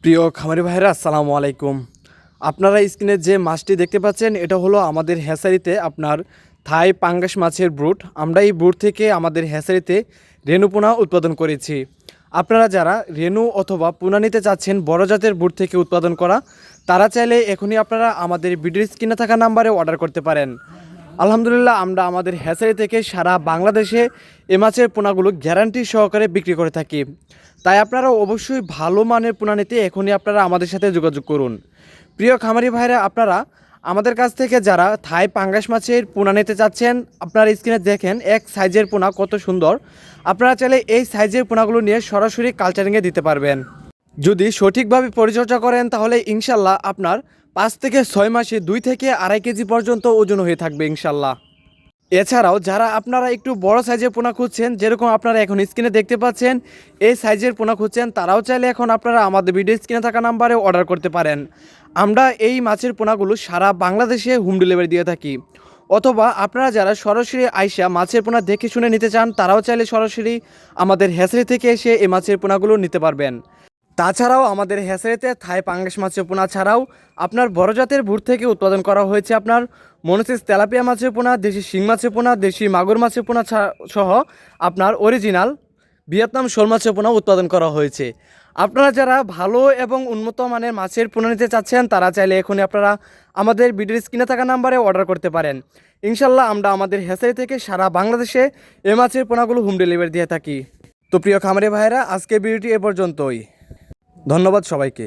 প্রিয় খামারি ভাইরা আসসালামু আলাইকুম। আপনারা স্ক্রিনে যে মাছটি দেখতে পাচ্ছেন এটা হলো আমাদের হ্যাচারিতে আপনার থাই পাঙ্গাস মাছের ব্রুড। আমরা এই ব্রুড থেকে আমাদের হ্যাচারিতে রেণু পোনা উৎপাদন করেছি। আপনারা যারা রেণু অথবা পোনা নিতে চাচ্ছেন বড় জাতের ব্রুড থেকে উৎপাদন করা, তারা চাইলে এখনই আপনারা আমাদের ভিডিও স্ক্রিনে থাকা নাম্বারে অর্ডার করতে পারেন। আলহামদুলিল্লাহ, আমরা আমাদের হ্যাচারি থেকে সারা বাংলাদেশে এ মাছের পোনাগুলো গ্যারান্টি সহকারে বিক্রি করে থাকি। তাই আপনারা অবশ্যই ভালো মানের পোনা নিতে এখনই আপনারা আমাদের সাথে যোগাযোগ করুন। প্রিয় খামারি ভাইরা, আপনারা আমাদের কাছ থেকে যারা থাই পাঙ্গাস মাছের পোনা নিতে চাচ্ছেন, আপনারা স্ক্রিনে দেখেন এক সাইজের পোনা কত সুন্দর। আপনারা চাইলে এই সাইজের পোনাগুলো নিয়ে সরাসরি কালচারিংয়ে দিতে পারবেন। যদি সঠিকভাবে পরিচর্যা করেন তাহলে ইনশাল্লাহ আপনার 5 থেকে 6 মাসে 2 থেকে 2.5 কেজি পর্যন্ত ওজন হয়ে থাকবে ইনশাল্লাহ। এছাড়াও যারা আপনারা একটু বড় সাইজের পোনা খুঁজছেন, যেরকম আপনারা এখন স্ক্রিনে দেখতে পাচ্ছেন এই সাইজের পোনা খুঁজছেন, তারাও চাইলে এখন আপনারা আমাদের ভিডিও স্ক্রিনে থাকা নাম্বারে অর্ডার করতে পারেন। আমরা এই মাছের পোনাগুলো সারা বাংলাদেশে হোম ডেলিভারি দিয়ে থাকি। অথবা আপনারা যারা সরাসরি আইসা মাছের পোনা দেখে শুনে নিতে চান, তারাও চাইলে সরাসরি আমাদের হ্যাচারি থেকে এসে এই মাছের পোনাগুলো নিতে পারবেন। তাছাড়াও আমাদের হ্যাচারিতে থাই পাঙ্গাস মাছের পোনা ছাড়াও আপনার বড় জাতের ব্রুড থেকে উৎপাদন করা হয়েছে আপনার মনোসিস তেলাপিয়া মাছের পোনা, দেশি শিং মাছের পোনা, দেশি মাগুর মাছের পোনা সহ আপনার অরিজিনাল ভিয়েতনাম শোল মাছের পোনা উৎপাদন করা হয়েছে। আপনারা যারা ভালো এবং উন্নত মানের মাছের পোনা নিতে চাচ্ছেন, তারা চাইলে এখনই আপনারা আমাদের ভিডিওর স্ক্রিনে থাকা নাম্বারে অর্ডার করতে পারেন। ইনশাল্লাহ আমরা আমাদের হ্যাচারি থেকে সারা বাংলাদেশে এ মাছের পোনাগুলো হোম ডেলিভারি দিয়ে থাকি। তো প্রিয় খামারি ভাইয়েরা, আজকের ভিডিওটি এ পর্যন্তই। ধন্যবাদ সবাইকে।